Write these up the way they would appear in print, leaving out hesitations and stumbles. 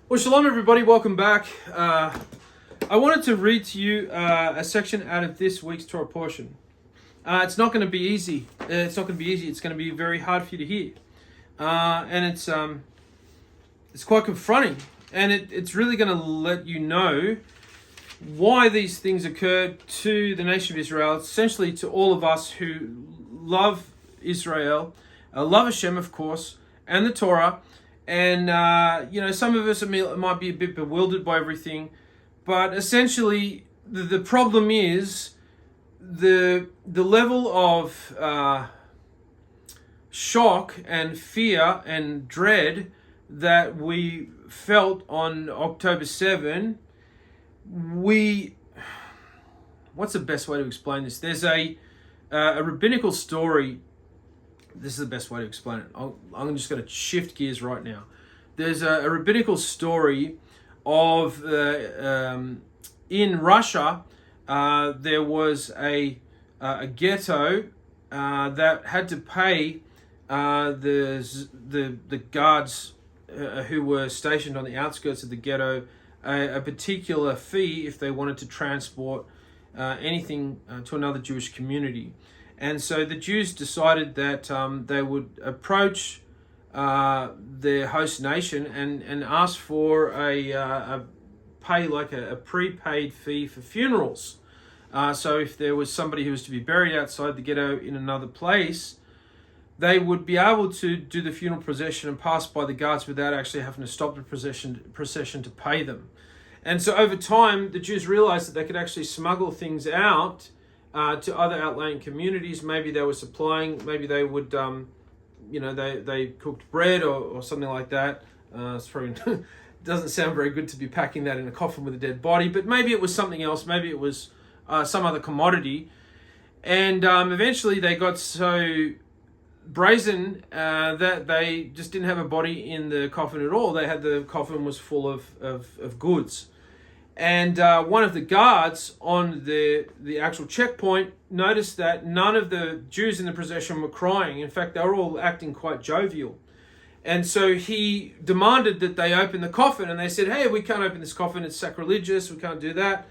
Well, shalom, everybody. Welcome back. I wanted to read to you a section out of this week's Torah portion. It's not going to be easy. It's not going to be easy. It's going to be very hard for you to hear, and it's quite confronting. And it's really going to let you know why these things occurred to the nation of Israel. Essentially, to all of us who love Israel, love Hashem, of course, and the Torah. And, some of us might be a bit bewildered by everything. But essentially, the problem is the level of shock and fear and dread that we felt on October 7. What's the best way to explain this? There's a rabbinical story. This is the best way to explain it. I'm just going to shift gears right now. There's a rabbinical story of in Russia. There was a ghetto that had to pay the guards who were stationed on the outskirts of the ghetto a particular fee if they wanted to transport anything to another Jewish community. And so the Jews decided that they would approach their host nation and ask for a prepaid fee for funerals. So if there was somebody who was to be buried outside the ghetto in another place, they would be able to do the funeral procession and pass by the guards without actually having to stop the procession to pay them. And so over time, the Jews realized that they could actually smuggle things out to other outlying communities. Maybe they were supplying, maybe they would, they cooked bread or something like that. It's probably doesn't sound very good to be packing that in a coffin with a dead body, but maybe it was something else. Maybe it was some other commodity. And eventually they got so brazen that they just didn't have a body in the coffin at all. The coffin was full of goods. And one of the guards on the actual checkpoint noticed that none of the Jews in the procession were crying. In fact, they were all acting quite jovial. And so he demanded that they open the coffin. And they said, "Hey, we can't open this coffin. It's sacrilegious. We can't do that."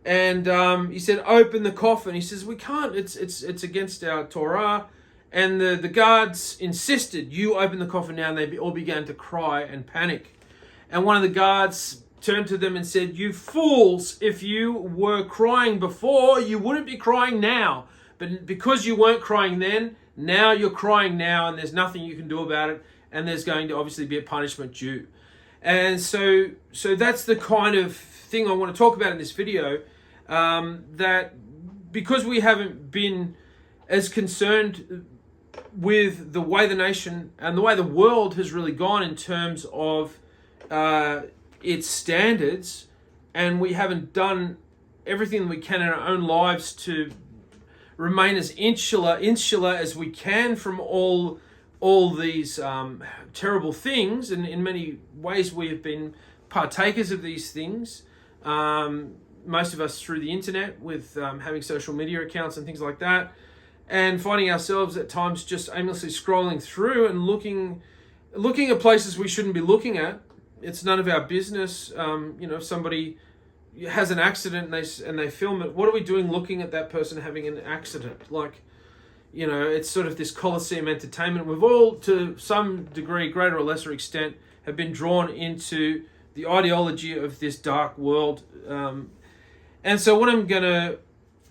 And he said, "Open the coffin." He says, "We can't. It's against our Torah." And the guards insisted, "You open the coffin now." And they all began to cry and panic. And one of the guards turned to them and said, "You fools, if you were crying before, you wouldn't be crying now. But because you weren't crying then, now you're crying now, and there's nothing you can do about it, and there's going to obviously be a punishment due." And so that's the kind of thing I want to talk about in this video, that because we haven't been as concerned with the way the nation and the way the world has really gone in terms of its standards, and we haven't done everything we can in our own lives to remain as insular as we can from all these terrible things. And in many ways we have been partakers of these things, most of us through the internet with having social media accounts and things like that, and finding ourselves at times just aimlessly scrolling through and looking at places we shouldn't be looking at. It's none of our business. If somebody has an accident and they film it, what are we doing looking at that person having an accident? It's sort of this Colosseum entertainment. We've all, to some degree, greater or lesser extent, have been drawn into the ideology of this dark world. And so what I'm going to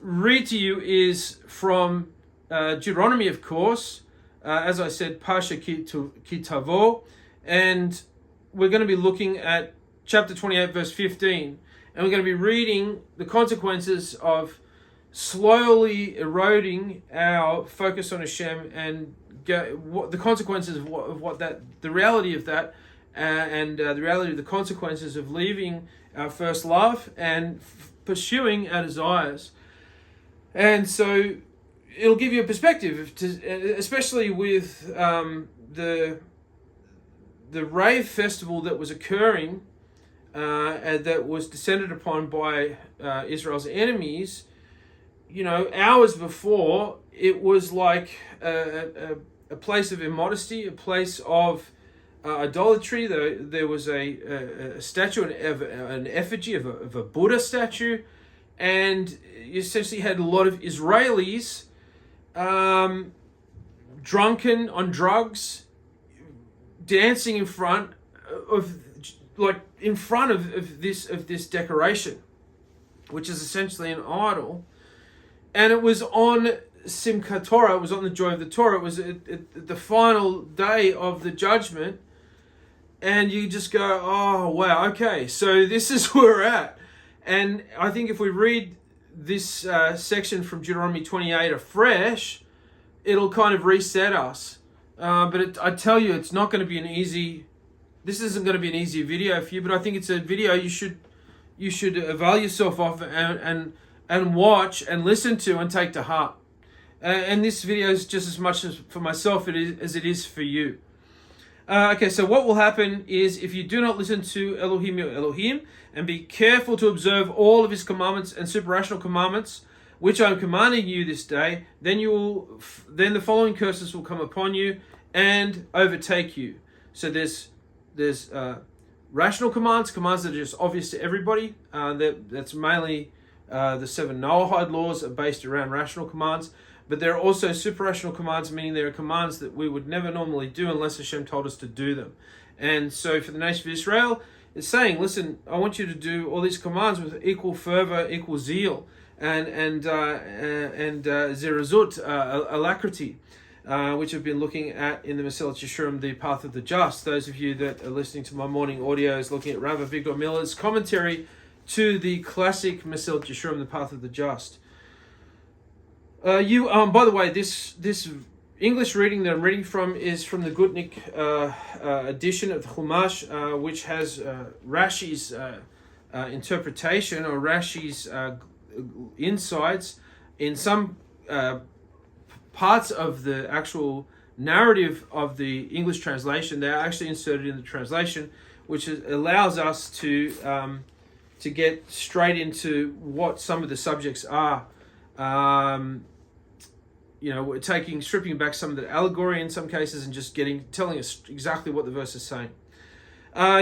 read to you is from Deuteronomy, of course. As I said, Pasha Ki Tavo. And we're going to be looking at chapter 28, verse 15. And we're going to be reading the consequences of slowly eroding our focus on Hashem, and the consequences of the reality of that, and the reality of the consequences of leaving our first love and pursuing our desires. And so it'll give you a perspective, especially with the rave festival that was occurring, that was descended upon by Israel's enemies. Hours before, it was like a place of immodesty, a place of idolatry. There was a statue, an effigy of a Buddha statue, and you essentially had a lot of Israelis drunken on drugs, dancing in front of this decoration, which is essentially an idol. And it was on Simchat Torah, it was on the Joy of the Torah, it was the final day of the judgment. And you just go, oh, wow, okay, so this is where we're at. And I think if we read this section from Deuteronomy 28 afresh, it'll kind of reset us. I tell you, it's not going to be this isn't going to be an easy video for you, but I think it's a video you should avail yourself of and watch and listen to and take to heart. And this video is just as much as for myself as it is for you. Okay, so what will happen is if you do not listen to Elohim your Elohim and be careful to observe all of his commandments and superrational commandments, which I am commanding you this day, then the following curses will come upon you and overtake you. So there's rational commands that are just obvious to everybody. That's mainly the 7 Noahide laws are based around rational commands. But there are also suprarational commands, meaning there are commands that we would never normally do unless Hashem told us to do them. And so for the nation of Israel, it's saying, listen, I want you to do all these commands with equal fervor, equal zeal, and zerazut, alacrity, which I've been looking at in the Mesillat Yeshurim, the Path of the Just. Those of you that are listening to my morning audios, looking at Rav Avigdor Miller's commentary to the classic Mesillat Yeshurim, the Path of the Just. By the way, this English reading that I'm reading from is from the Gutnik edition of the Chumash, which has Rashi's interpretation or Rashi's insights in some parts of the actual narrative of the English translation. They're actually inserted in the translation, which allows us to get straight into what some of the subjects are. We're stripping back some of the allegory in some cases and just telling us exactly what the verse is saying.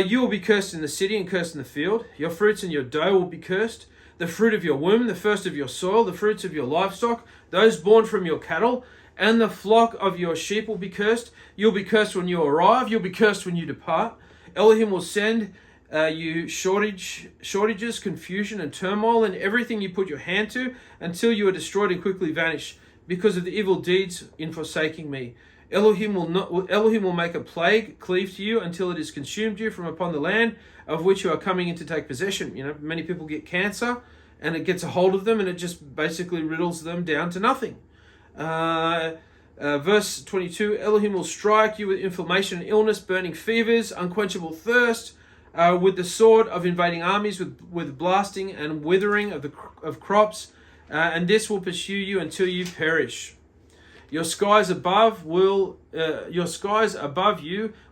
You will be cursed in the city and cursed in the field. Your fruits and your dough will be cursed. The fruit of your womb, the first of your soil, the fruits of your livestock, those born from your cattle, and the flock of your sheep will be cursed. You'll be cursed when you arrive. You'll be cursed when you depart. Elohim will send you shortages, confusion, and turmoil in everything you put your hand to until you are destroyed and quickly vanish because of the evil deeds in forsaking me. Elohim will make a plague cleave to you until it has consumed you from upon the land of which you are coming in to take possession. Many people get cancer and it gets a hold of them and it just basically riddles them down to nothing. Verse 22, Elohim will strike you with inflammation and illness, burning fevers, unquenchable thirst, with the sword of invading armies, with blasting and withering of crops, and this will pursue you until you perish. Your skies above you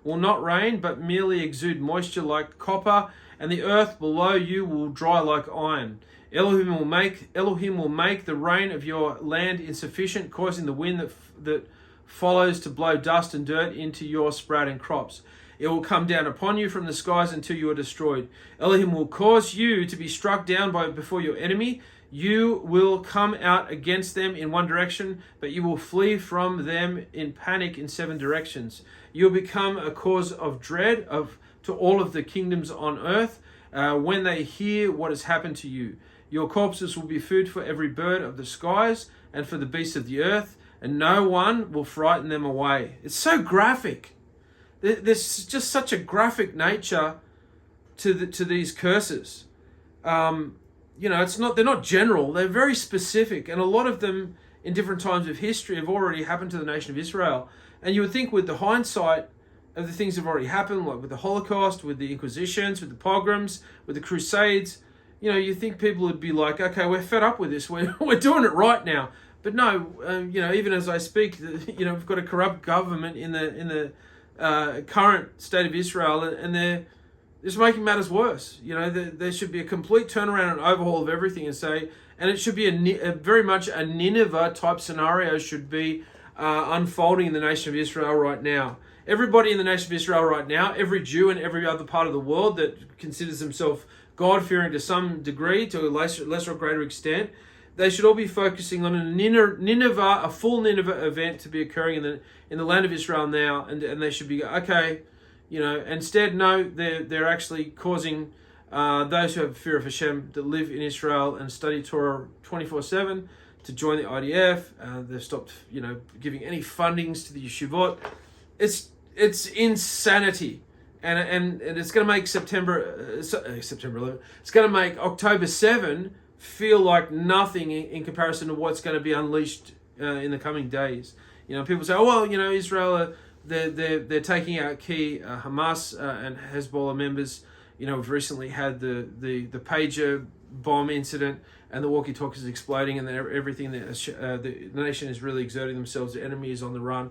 will not rain, but merely exude moisture like copper, and the earth below you will dry like iron. Elohim will make the rain of your land insufficient, causing the wind that follows to blow dust and dirt into your sprouting crops. It will come down upon you from the skies until you are destroyed. Elohim will cause you to be struck down before your enemy. You will come out against them in one direction, but you will flee from them in panic in 7 directions. You will become a cause of dread to all of the kingdoms on earth when they hear what has happened to you. Your corpses will be food for every bird of the skies and for the beasts of the earth, and no one will frighten them away. It's so graphic. There's just such a graphic nature to these curses. They're not general. They're very specific, and a lot of them in different times of history have already happened to the nation of Israel. And you would think, with the hindsight of the things that have already happened, like with the Holocaust, with the Inquisitions, with the pogroms, with the Crusades, you think people would be like, okay, we're fed up with this. We're doing it right now. But no, even as I speak, we've got a corrupt government in the current state of Israel, and they're just making matters worse. There should be a complete turnaround and overhaul of everything, and it should be a very much a Nineveh type scenario should be unfolding in the nation of Israel right now. everybody in the nation of Israel right now, every Jew in every other part of the world that considers themselves God-fearing to some degree, to a lesser or greater extent, they should all be focusing on a full Nineveh event to be occurring in the land of Israel now, and they should be okay, Instead, no, they're actually causing those who have fear of Hashem that live in Israel and study Torah 24/7 to join the IDF. They've stopped, giving any fundings to the yeshivot. It's insanity, and it's going to make September 11. It's going to make October 7 feel like nothing in comparison to what's going to be unleashed in the coming days. People say, "Oh well, Israel, they're taking out key Hamas and Hezbollah members." We've recently had the pager bomb incident and the walkie-talkies exploding, and everything the nation is really exerting themselves. The enemy is on the run.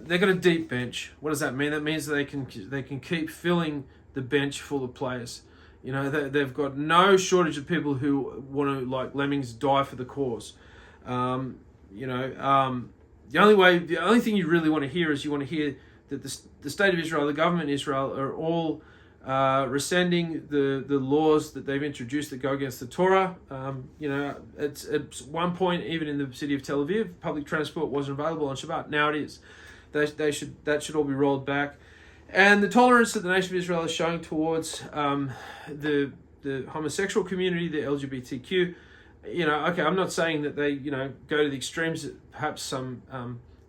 They got a deep bench. What does that mean? That means they can keep filling the bench full of players. They've got no shortage of people who want to, like lemmings, die for the cause. The only thing you really want to hear is you want to hear that the state of Israel, the government of Israel, are all rescinding the laws that they've introduced that go against the Torah. At one point, even in the city of Tel Aviv, public transport wasn't available on Shabbat. Now it is. That should all be rolled back. And the tolerance that the nation of Israel is showing towards the homosexual community, the LGBTQ, I'm not saying that they, go to the extremes that perhaps some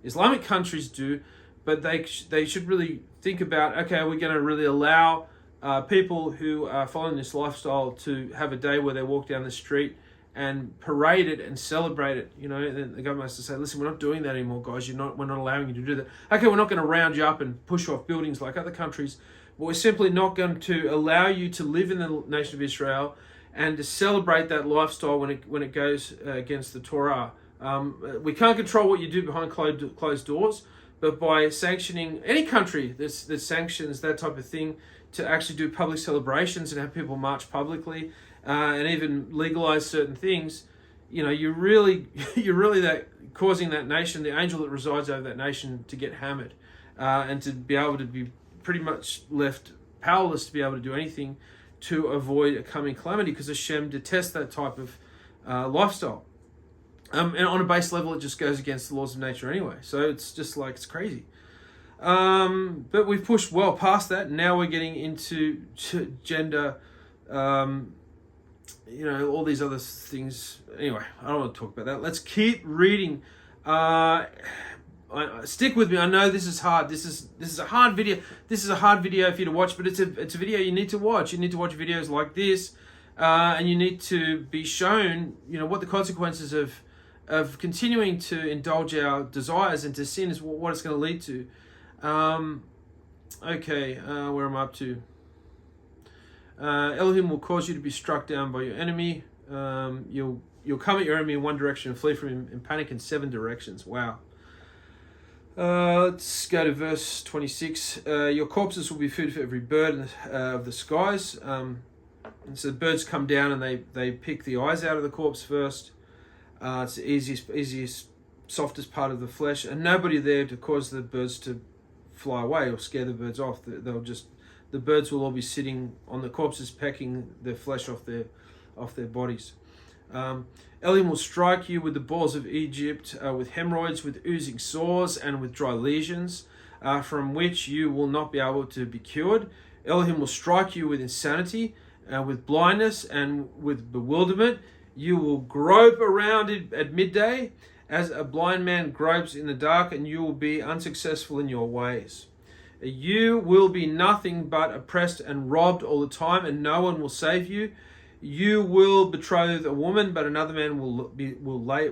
Islamic countries do, but they should really think about, okay, we're going to really allow people who are following this lifestyle to have a day where they walk down the street and parade it and celebrate it. And the government has to say, listen, we're not doing that anymore, guys. We're not allowing you to do that. Okay, we're not going to round you up and push you off buildings like other countries, but we're simply not going to allow you to live in the nation of Israel and to celebrate that lifestyle when it goes against the Torah. We can't control what you do behind closed doors, but by sanctioning any country that sanctions that type of thing to actually do public celebrations and have people march publicly, and even legalize certain things, you're really that causing that nation, the angel that resides over that nation, to get hammered, and to be able to be pretty much left powerless to be able to do anything to avoid a coming calamity, because Hashem detests that type of lifestyle. And on a base level, it just goes against the laws of nature anyway. So it's just like, it's crazy. But we've pushed well past that. Now we're getting into gender, all these other things. Anyway, I don't want to talk about that. Let's keep reading. Stick with me. I know this is hard. This is a hard video. This is a hard video for you to watch, but it's a video you need to watch. You need to watch videos like this, and you need to be shown, what the consequences of continuing to indulge our desires into sin is, what it's going to lead to. Where am I up to? Elohim will cause you to be struck down by your enemy. You'll come at your enemy in one direction and flee from him in panic in 7 directions. Wow. Let's go to verse 26. Your corpses will be food for every bird of the skies. And so the birds come down and they pick the eyes out of the corpse first. It's the easiest, softest part of the flesh, and nobody there to cause the birds to fly away or scare the birds off. The birds will all be sitting on the corpses, pecking the flesh off their bodies. Elohim will strike you with the balls of Egypt, with hemorrhoids, with oozing sores, and with dry lesions, from which you will not be able to be cured. Elohim will strike you with insanity, with blindness, and with bewilderment. You will grope around at midday as a blind man gropes in the dark, and you will be unsuccessful in your ways. You will be nothing but oppressed and robbed all the time, and no one will save you. You will betroth a woman, but another man will lie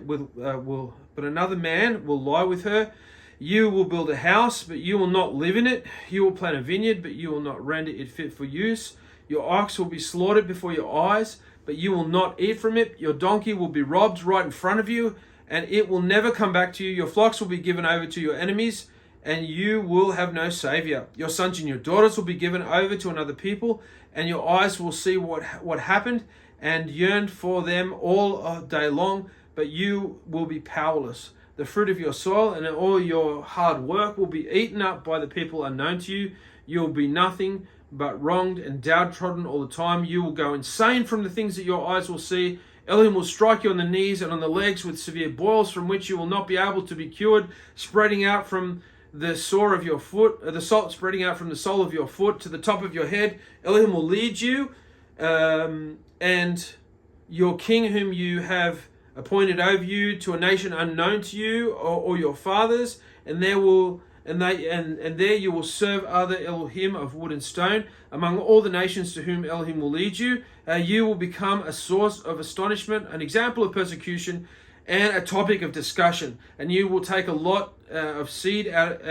with her. You will build a house, but you will not live in it. You will plant a vineyard, but you will not render it fit for use. Your ox will be slaughtered before your eyes, but you will not eat from it. Your donkey will be robbed right in front of you, and it will never come back to you. Your flocks will be given over to your enemies, and you will have no savior. Your sons and your daughters will be given over to another people, and your eyes will see what happened and yearn for them all day long, but you will be powerless. the fruit of your soil, and all your hard work will be eaten up by the people unknown to you. You will be nothing but wronged and downtrodden all the time. You will go insane from the things that your eyes will see. Elohim will strike you on the knees and on the legs with severe boils from which you will not be able to be cured, spreading out from the sore of your foot, the salt spreading out from the sole of your foot to the top of your head. Elohim will lead you, and your king whom you have appointed over you, to a nation unknown to you or your fathers, and there you will serve other Elohim of wood and stone. Among all the nations to whom Elohim will lead you, you will become a source of astonishment, an example of persecution, and a topic of discussion. And you will take a lot of seed out.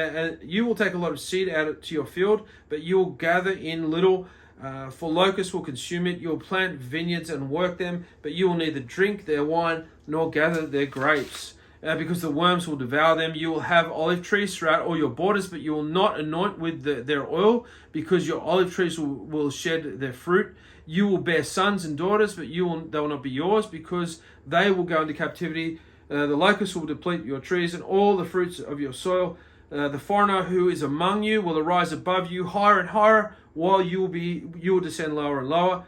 You will take a lot of seed out to your field, but you will gather in little. For locusts will consume it. You will plant vineyards and work them, but you will neither drink their wine nor gather their grapes, because the worms will devour them. You will have olive trees throughout all your borders, but you will not anoint with their oil, because your olive trees will shed their fruit. You will bear sons and daughters, but they will not be yours, because they will go into captivity. The locusts will deplete your trees and all the fruits of your soil. The foreigner who is among you will arise above you higher and higher, while you will descend lower and lower.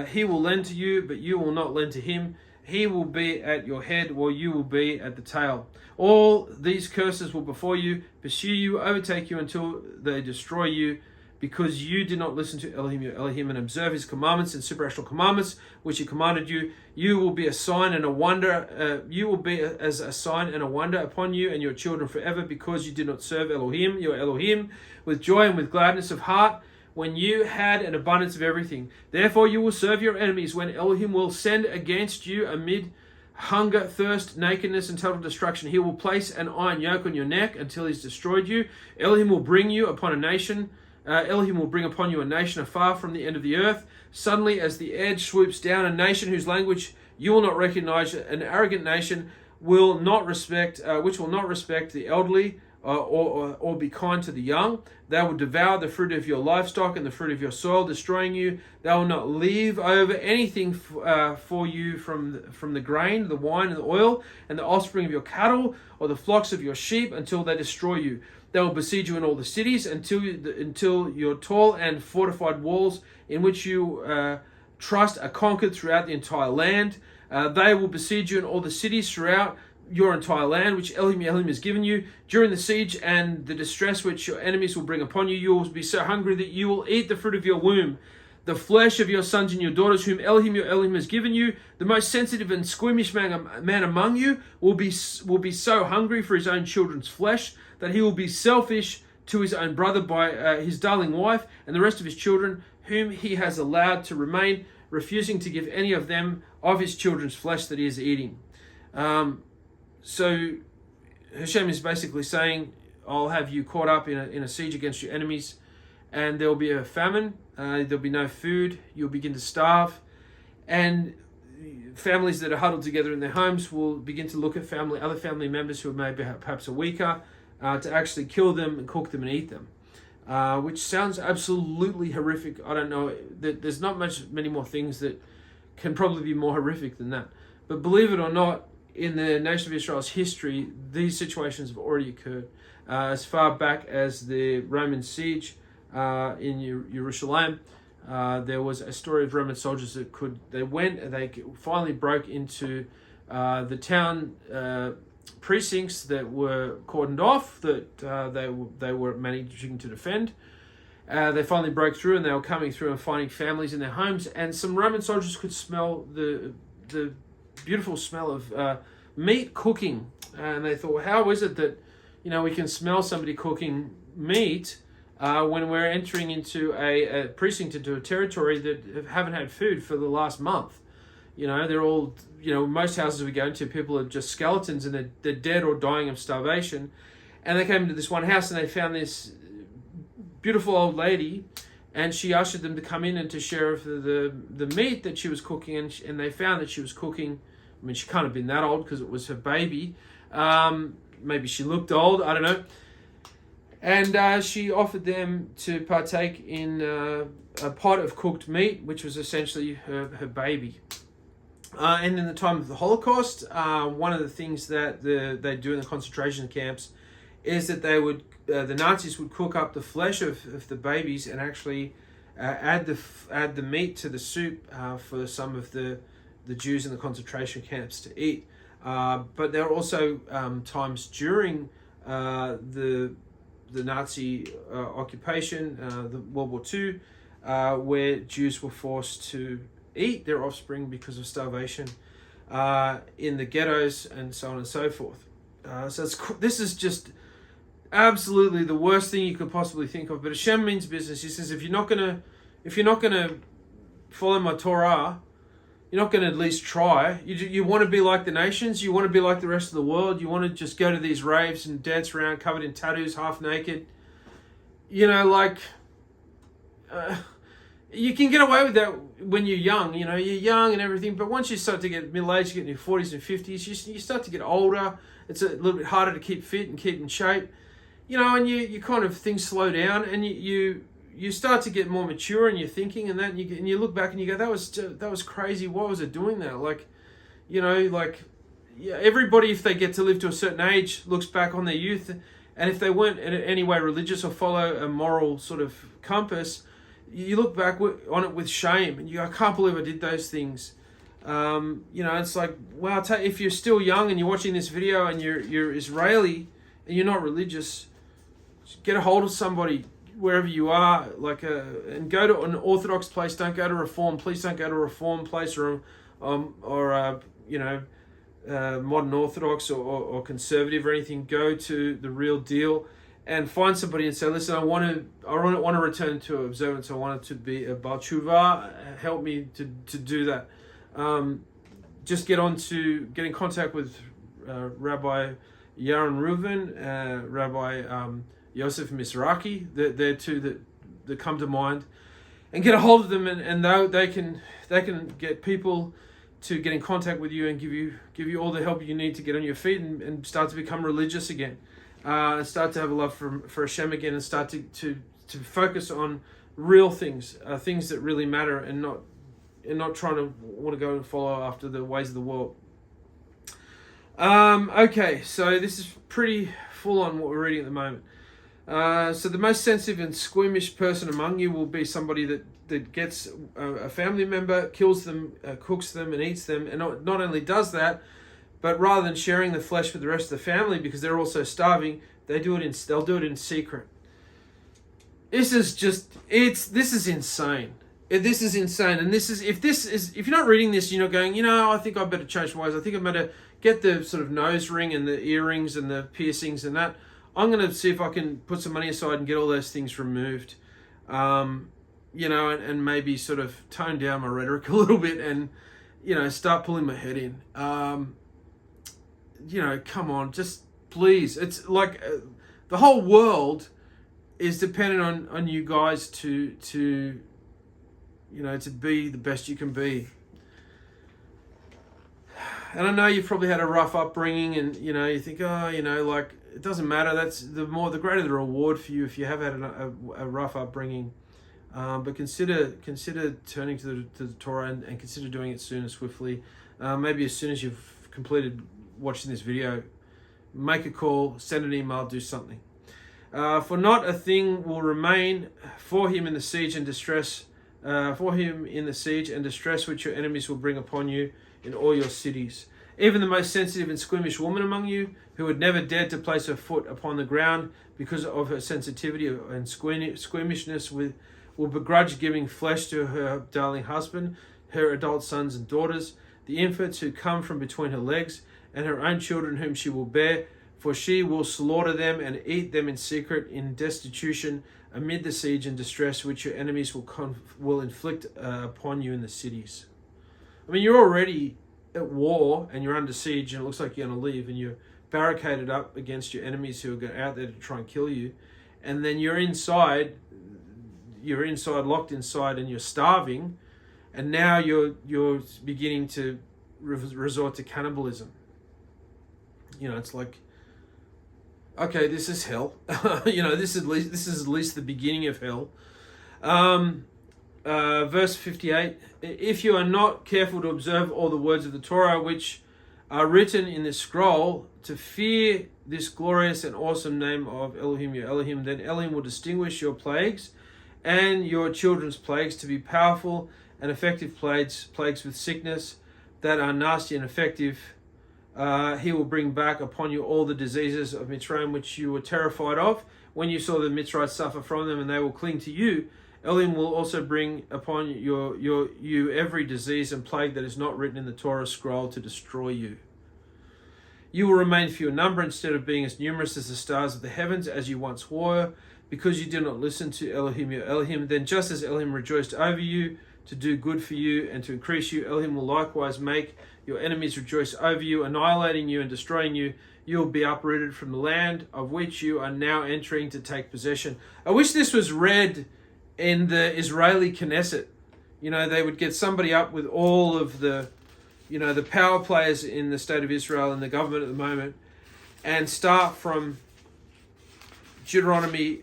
He will lend to you, but you will not lend to him. He will be at your head, while you will be at the tail. All these curses will before you, pursue you, overtake you until they destroy you, because you did not listen to Elohim your Elohim and observe his commandments and supernatural commandments which he commanded you. You will be a sign and a wonder. You will be as a sign and a wonder upon you and your children forever, because you did not serve Elohim your Elohim with joy and with gladness of heart, when you had an abundance of everything. Therefore you will serve your enemies, when Elohim will send against you amid hunger, thirst, nakedness, and total destruction. He will place an iron yoke on your neck until he's destroyed you. Elohim will bring you upon a nation. Elohim will bring upon you a nation afar from the end of the earth. Suddenly, as the edge swoops down, a nation whose language you will not recognize, an arrogant nation which will not respect the elderly or be kind to the young. They will devour the fruit of your livestock and the fruit of your soil, destroying you. They will not leave over anything for you from the grain, the wine, and the oil, and the offspring of your cattle, or the flocks of your sheep, until they destroy you. They will besiege you in all the cities until your tall and fortified walls, in which you trust, are conquered throughout the entire land. They will besiege you in all the cities throughout your entire land, which Elohim has given you. During the siege and the distress which your enemies will bring upon you, you will be so hungry that you will eat the fruit of your womb. The flesh of your sons and your daughters, whom your Elohim has given you. The most sensitive and squeamish man among you will be so hungry for his own children's flesh that he will be selfish to his own brother by his darling wife and the rest of his children, whom he has allowed to remain, refusing to give any of them of his children's flesh that he is eating. So Hashem is basically saying, I'll have you caught up in a siege against your enemies, and there will be a famine. There'll be no food. You'll begin to starve, and families that are huddled together in their homes will begin to look at other family members who are maybe perhaps weaker, to actually kill them and cook them and eat them, which sounds absolutely horrific. I don't know. There's not many more things that can probably be more horrific than that. But believe it or not, in the nation of Israel's history, these situations have already occurred. As far back as the Roman siege in Jerusalem, there was a story of Roman soldiers that they finally broke into the town precincts that were cordoned off, that they were managing to defend. They finally broke through, and they were coming through and finding families in their homes. And some Roman soldiers could smell the beautiful smell of meat cooking, and they thought, how is it that we can smell somebody cooking meat when we're entering into a precinct, into a territory that haven't had food for the last month? They're all, most houses we go into, people are just skeletons, and they're dead or dying of starvation. And they came into this one house, and they found this beautiful old lady, and she ushered them to come in and to share of the meat that she was cooking, and they found that she was cooking. I mean, she can't have been that old because it was her baby. Maybe she looked old, I don't know. And she offered them to partake in a pot of cooked meat, which was essentially her baby. And in the time of the Holocaust, one of the things that they do in the concentration camps is that the Nazis would cook up the flesh of the babies and actually add the meat to the soup for some of the Jews in the concentration camps to eat. But there are also times during the Nazi occupation, the World War II, where Jews were forced to eat their offspring because of starvation in the ghettos and so on and so forth. This is just absolutely the worst thing you could possibly think of. But Hashem means business. He says, if you're not gonna follow my Torah, you're not going to at least try. You want to be like the nations. You want to be like the rest of the world. You want to just go to these raves and dance around covered in tattoos, half naked. You can get away with that when you're young. You're young and everything. But once you start to get middle-aged, you get in your 40s and 50s, you start to get older. It's a little bit harder to keep fit and keep in shape. And you kind of, things slow down, and you start to get more mature in your thinking and that, and you look back and you go, that was crazy. Why was it doing that? Everybody, if they get to live to a certain age, looks back on their youth, and if they weren't in any way religious or follow a moral sort of compass, you look back on it with shame, and you go, I can't believe I did those things. It's like, wow, if you're still young and you're watching this video and you're Israeli and you're not religious, get a hold of somebody wherever you are, and go to an Orthodox place. Don't go to Reform. Please don't go to a Reform place or modern Orthodox or conservative or anything. Go to the real deal and find somebody and say, listen, I want to return to observance. I want it to be a Baal Tshuva. Help me to do that. Just get in contact with Rabbi Yaron Reuven, Rabbi Yosef Mizrahi. They're two that come to mind, and get a hold of them, and they can get people to get in contact with you and give you all the help you need to get on your feet and start to become religious again, and start to have a love for Hashem again, and start to focus on real things, things that really matter, and not trying to want to go and follow after the ways of the world. Okay, so this is pretty full on what we're reading at the moment. So the most sensitive and squeamish person among you will be somebody that gets a family member, kills them, cooks them and eats them, and not only does that, but rather than sharing the flesh with the rest of the family because they're also starving, they'll do it in secret. This is insane. This is insane. And if you're not reading this, you're not going, I think I better change my ways. I think I better get the sort of nose ring and the earrings and the piercings and that. I'm going to see if I can put some money aside and get all those things removed, and maybe sort of tone down my rhetoric a little bit and, start pulling my head in. Come on, just please. It's like the whole world is dependent on you guys to be the best you can be. And I know you've probably had a rough upbringing, and you think, it doesn't matter. That's the greater the reward for you if you have had a rough upbringing. But consider turning to the Torah and consider doing it soon and swiftly. Maybe as soon as you've completed watching this video, make a call, send an email, do something. For not a thing will remain for him in the siege and distress. Which your enemies will bring upon you in all your cities. Even the most sensitive and squeamish woman among you, who had never dared to place her foot upon the ground because of her sensitivity and squeamishness, will begrudge giving flesh to her darling husband, her adult sons and daughters, the infants who come from between her legs, and her own children whom she will bear, for she will slaughter them and eat them in secret, in destitution, amid the siege and distress which your enemies will inflict upon you in the cities. I mean, you're already at war and you're under siege and it looks like you're going to leave, and you're barricaded up against your enemies who are out there to try and kill you, and then you're locked inside and you're starving, and now you're beginning to resort to cannibalism. It's like, okay, this is hell. This is at least the beginning of hell. verse 58, if you are not careful to observe all the words of the Torah which are written in this scroll, to fear this glorious and awesome name of Elohim, your Elohim, then Elohim will distinguish your plagues and your children's plagues to be powerful and effective plagues with sickness that are nasty and effective. He will bring back upon you all the diseases of Mitzrayim which you were terrified of when you saw the Mitzrites suffer from them, and they will cling to you. Elohim will also bring upon you every disease and plague that is not written in the Torah scroll to destroy you. You will remain few in number instead of being as numerous as the stars of the heavens, as you once were, because you did not listen to Elohim, your Elohim. Then just as Elohim rejoiced over you to do good for you and to increase you, Elohim will likewise make your enemies rejoice over you, annihilating you and destroying you. You will be uprooted from the land of which you are now entering to take possession. I wish this was read in the Israeli Knesset. You know, they would get somebody up with all of the, you know, the power players in the state of Israel and the government at the moment, and start from Deuteronomy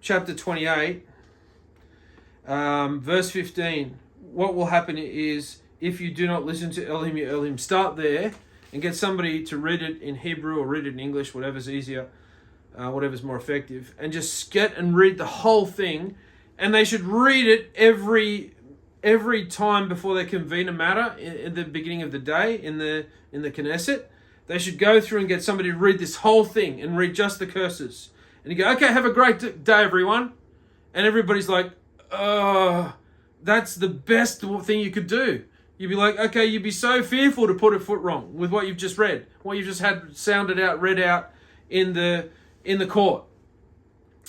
chapter 28, verse 15. What will happen is, if you do not listen to Elohim, your Elohim, start there and get somebody to read it in Hebrew or read it in English, whatever's easier, whatever's more effective, and just get and read the whole thing. And they should read it every time before they convene a matter in the beginning of the day in the Knesset. They should go through and get somebody to read this whole thing and read just the curses. And you go, okay, have a great day, everyone. And everybody's like, that's the best thing you could do. You'd be like, okay, you'd be so fearful to put a foot wrong with what you've just read, what you've just had sounded out, read out in the court.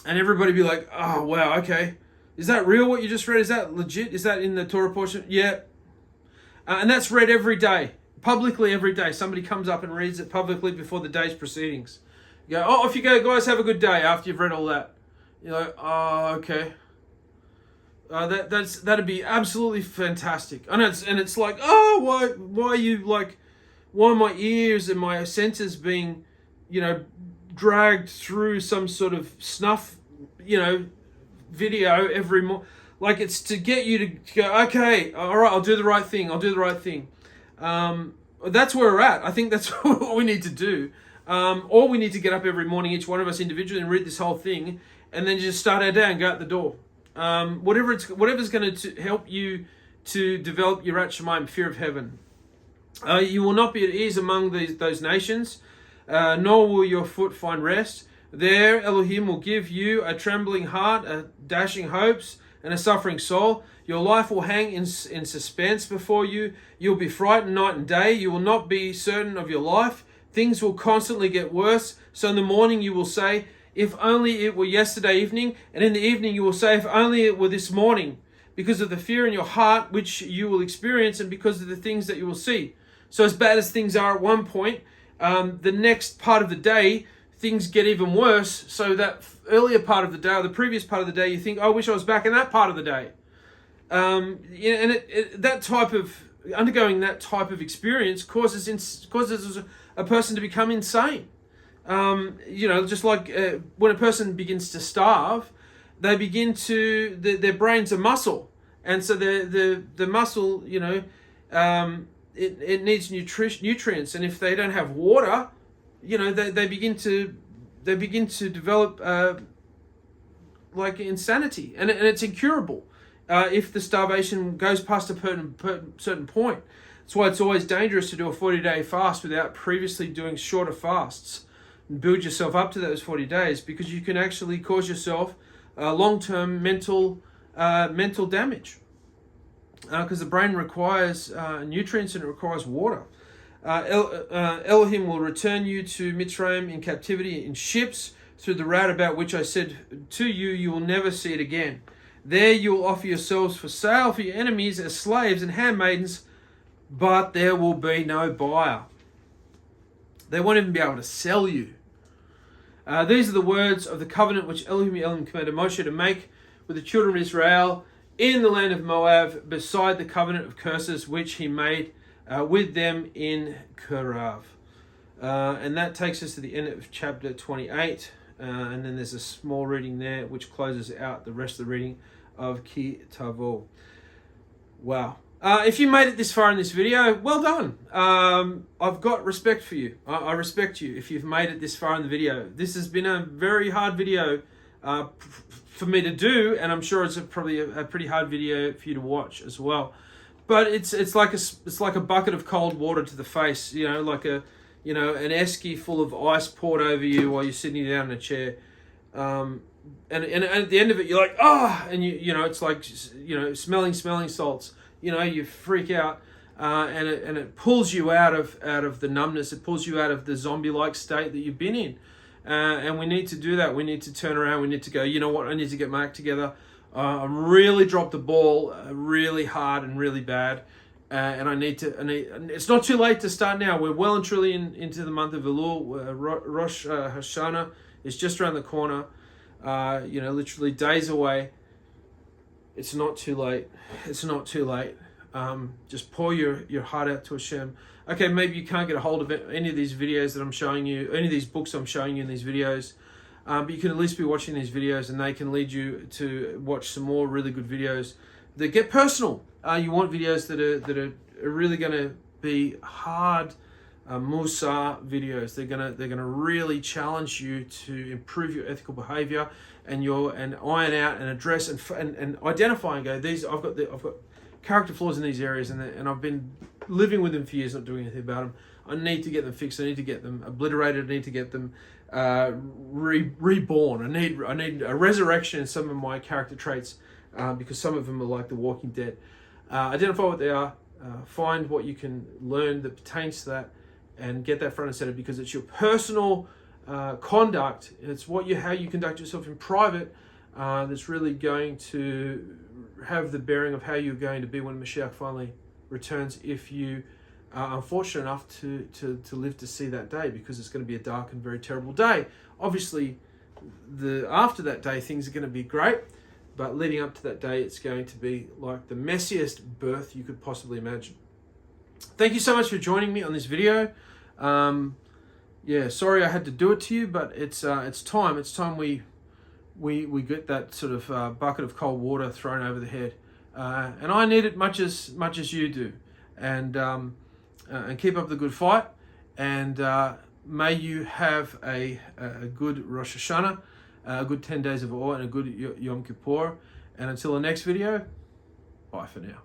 And everybody be like, oh, wow, okay. Is that real what you just read? Is that legit? Is that in the Torah portion? Yeah. And that's read every day, publicly every day. Somebody comes up and reads it publicly before the day's proceedings. You go, off you go, guys, have a good day after you've read all that. You're like, oh, okay. That'd be absolutely fantastic. And it's like, oh, why are you like, why are my ears and my senses being, you know, dragged through some sort of snuff, you know, video every morning? Like, it's to get you to go, okay, all right, I'll do the right thing. That's where we're at. I think that's what we need to do. Or we need to get up every morning, each one of us individually, and read this whole thing, and then just start our day and go out the door. Whatever's going to help you to develop your Yirat Shamayim, fear of heaven. You will not be at ease among those nations, nor will your foot find rest. There Elohim will give you a trembling heart, a dashing hopes, and a suffering soul. Your life will hang in suspense before you. You'll be frightened night and day. You will not be certain of your life. Things will constantly get worse. So in the morning you will say, if only it were yesterday evening. And in the evening you will say, if only it were this morning. Because of the fear in your heart which you will experience, and because of the things that you will see. So as bad as things are at one point, the next part of the day, things get even worse. So that earlier part of the day, or the previous part of the day, you think, oh, I wish I was back in that part of the day. And that type of undergoing that type of experience causes a person to become insane. Just like when a person begins to starve, they begin to their brain's a muscle, and so the muscle, it needs nutrients, and if they don't have water, they begin to develop like insanity, and it's incurable if the starvation goes past a certain point. That's why it's always dangerous to do a 40-day fast without previously doing shorter fasts and build yourself up to those 40 days, because you can actually cause yourself long-term mental damage, because the brain requires nutrients and it requires water. Elohim will return you to Mitzrayim in captivity in ships through the route about which I said to you, you will never see it again. There you will offer yourselves for sale for your enemies as slaves and handmaidens, but there will be no buyer. They won't even be able to sell you. These are the words of the covenant which Elohim commanded Moshe to make with the children of Israel in the land of Moab, beside the covenant of curses which he made with them in Kurav. And that takes us to the end of chapter 28. and then there's a small reading there which closes out the rest of the reading of Ki Tavo. Wow. If you made it this far in this video, well done. I've got respect for you. I respect you if you've made it this far in the video. This has been a very hard video for me to do, and I'm sure it's probably a pretty hard video for you to watch as well. But it's like a bucket of cold water to the face, like an esky full of ice poured over you while you're sitting down in a chair. And at the end of it, you're like, and it's like, smelling salts. You freak out, and it pulls you out of the numbness. It pulls you out of the zombie-like state that you've been in. And we need to do that. We need to turn around. We need to go, you know what? I need to get my act together. I really dropped the ball really hard and really bad. And I need it's not too late to start now. We're well and truly into the month of Elul. Rosh Hashanah is just around the corner. Literally days away. It's not too late. It's not too late. Just pour your heart out to Hashem. Okay, maybe you can't get a hold of any of these videos that I'm showing you, any of these books I'm showing you in these videos, but you can at least be watching these videos, and they can lead you to watch some more really good videos that get personal. You want videos that are really going to be hard Musa videos. They're gonna really challenge you to improve your ethical behavior and iron out and address and identify and go, I've got character flaws in these areas, and I've been living with them for years, not doing anything about them. I need to get them fixed. I need to get them obliterated. I need to get them reborn. I need a resurrection in some of my character traits, because some of them are like the Walking Dead. Identify what they are. Find what you can learn that pertains to that, and get that front and center, because it's your personal conduct. It's how you conduct yourself in private that's really going to have the bearing of how you're going to be when Mashiach finally returns, if you are unfortunate enough to live to see that day, because it's going to be a dark and very terrible day. Obviously, after that day, things are going to be great, but leading up to that day, it's going to be like the messiest birth you could possibly imagine. Thank you so much for joining me on this video. Sorry I had to do it to you, but it's time. It's time we get that sort of bucket of cold water thrown over the head, and I need it much as you do. And keep up the good fight, and may you have a good Rosh Hashanah, a good 10 days of awe, and a good Yom Kippur. And until the next video, bye for now.